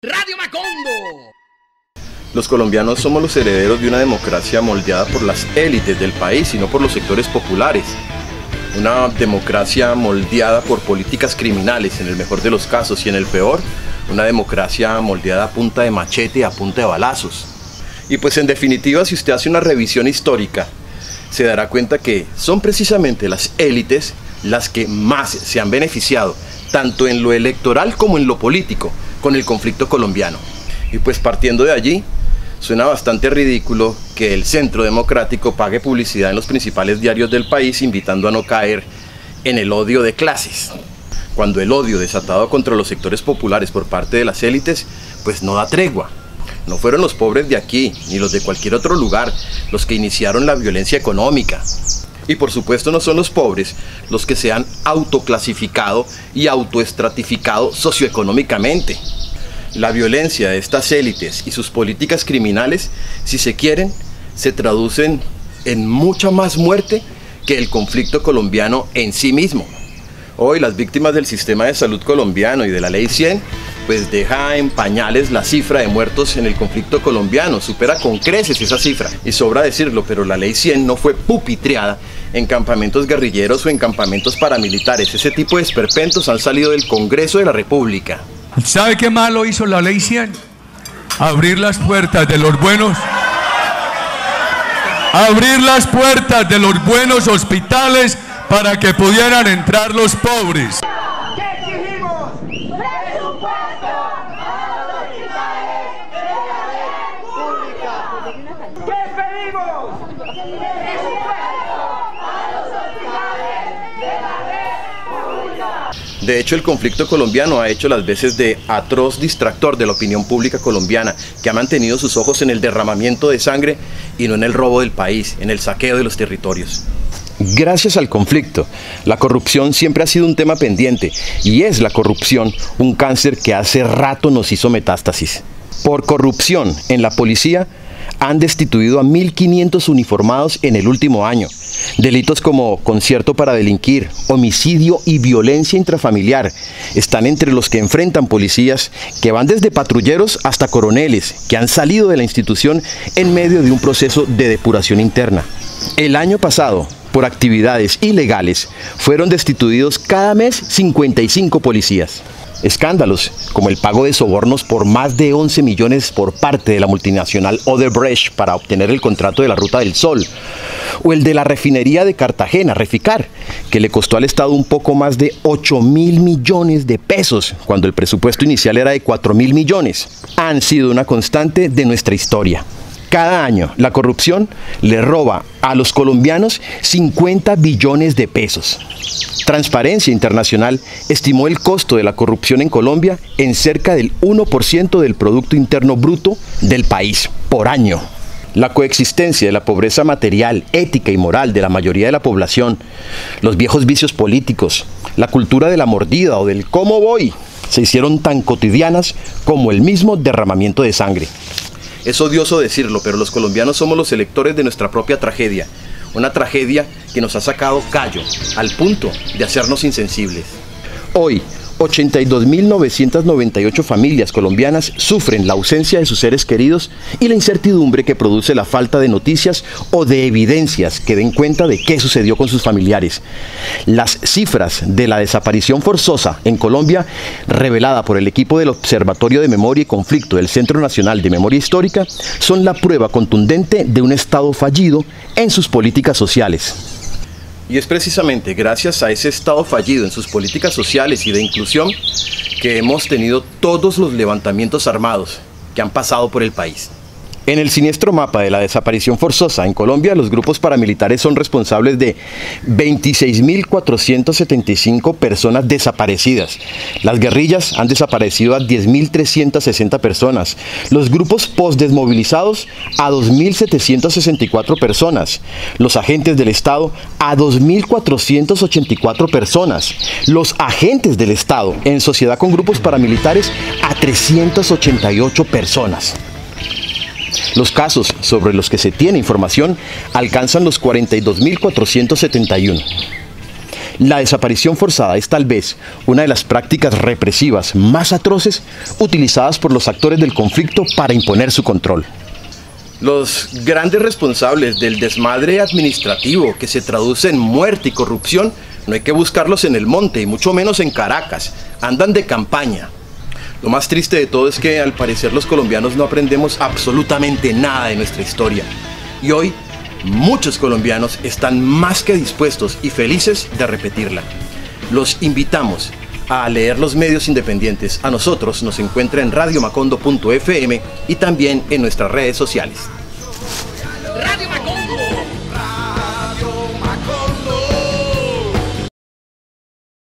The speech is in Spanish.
Radio Macondo. Los colombianos somos los herederos de una democracia moldeada por las élites del país y no por los sectores populares. Una democracia moldeada por políticas criminales en el mejor de los casos y en el peor, una democracia moldeada a punta de machete y a punta de balazos. Y pues en definitiva, si usted hace una revisión histórica, se dará cuenta que son precisamente las élites las que más se han beneficiado, tanto en lo electoral como en lo político, con el conflicto colombiano. Y pues partiendo de allí, suena bastante ridículo que el Centro Democrático pague publicidad en los principales diarios del país invitando a no caer en el odio de clases, cuando el odio desatado contra los sectores populares por parte de las élites pues no da tregua. No fueron los pobres de aquí, ni los de cualquier otro lugar, los que iniciaron la violencia económica. Y por supuesto no son los pobres los que se han autoclasificado y autoestratificado socioeconómicamente. La violencia de estas élites y sus políticas criminales, si se quieren, se traducen en mucha más muerte que el conflicto colombiano en sí mismo. Hoy las víctimas del sistema de salud colombiano y de la Ley 100, pues deja en pañales la cifra de muertos en el conflicto colombiano, supera con creces esa cifra. Y sobra decirlo, pero la Ley 100 no fue pupitreada en campamentos guerrilleros o en campamentos paramilitares. Ese tipo de esperpentos han salido del Congreso de la República. ¿Sabe qué malo hizo la Ley 100? Abrir las puertas de los buenos. Abrir las puertas de los buenos hospitales para que pudieran entrar los pobres. ¿Qué exigimos? ¡Presupuesto a los hospitales de la red pública! ¿Qué pedimos? ¡Presupuesto a los hospitales de la red pública! De hecho, el conflicto colombiano ha hecho las veces de atroz distractor de la opinión pública colombiana, que ha mantenido sus ojos en el derramamiento de sangre y no en el robo del país, en el saqueo de los territorios. Gracias al conflicto, la corrupción siempre ha sido un tema pendiente, y es la corrupción un cáncer que hace rato nos hizo metástasis. Por corrupción en la policía han destituido a 1.500 uniformados en el último año. Delitos como concierto para delinquir, homicidio y violencia intrafamiliar están entre los que enfrentan policías que van desde patrulleros hasta coroneles, que han salido de la institución en medio de un proceso de depuración interna. El año pasado, por actividades ilegales, fueron destituidos cada mes 55 policías. Escándalos como el pago de sobornos por más de 11 millones por parte de la multinacional Odebrecht para obtener el contrato de la Ruta del Sol, o el de la refinería de Cartagena, Reficar, que le costó al Estado un poco más de 8.000 millones de pesos, cuando el presupuesto inicial era de 4.000 millones, han sido una constante de nuestra historia. Cada año, la corrupción le roba a los colombianos 50 billones de pesos. Transparencia Internacional estimó el costo de la corrupción en Colombia en cerca del 1% del Producto Interno Bruto del país por año. La coexistencia de la pobreza material, ética y moral de la mayoría de la población, los viejos vicios políticos, la cultura de la mordida o del ¿cómo voy?, se hicieron tan cotidianas como el mismo derramamiento de sangre. Es odioso decirlo, pero los colombianos somos los electores de nuestra propia tragedia. Una tragedia que nos ha sacado callo, al punto de hacernos insensibles. Hoy, 82.998 familias colombianas sufren la ausencia de sus seres queridos y la incertidumbre que produce la falta de noticias o de evidencias que den cuenta de qué sucedió con sus familiares. Las cifras de la desaparición forzosa en Colombia, revelada por el equipo del Observatorio de Memoria y Conflicto del Centro Nacional de Memoria Histórica, son la prueba contundente de un Estado fallido en sus políticas sociales. Y es precisamente gracias a ese Estado fallido en sus políticas sociales y de inclusión que hemos tenido todos los levantamientos armados que han pasado por el país. En el siniestro mapa de la desaparición forzosa en Colombia, los grupos paramilitares son responsables de 26.475 personas desaparecidas. Las guerrillas han desaparecido a 10.360 personas. Los grupos postdesmovilizados a 2.764 personas. Los agentes del Estado a 2.484 personas. Los agentes del Estado en sociedad con grupos paramilitares a 388 personas. Los casos sobre los que se tiene información alcanzan los 42.471. La desaparición forzada es tal vez una de las prácticas represivas más atroces utilizadas por los actores del conflicto para imponer su control. Los grandes responsables del desmadre administrativo que se traduce en muerte y corrupción no hay que buscarlos en el monte y mucho menos en Caracas, andan de campaña. Lo más triste de todo es que al parecer los colombianos no aprendemos absolutamente nada de nuestra historia. Y hoy muchos colombianos están más que dispuestos y felices de repetirla. Los invitamos a leer los medios independientes. A nosotros nos encuentra en radiomacondo.fm y también en nuestras redes sociales.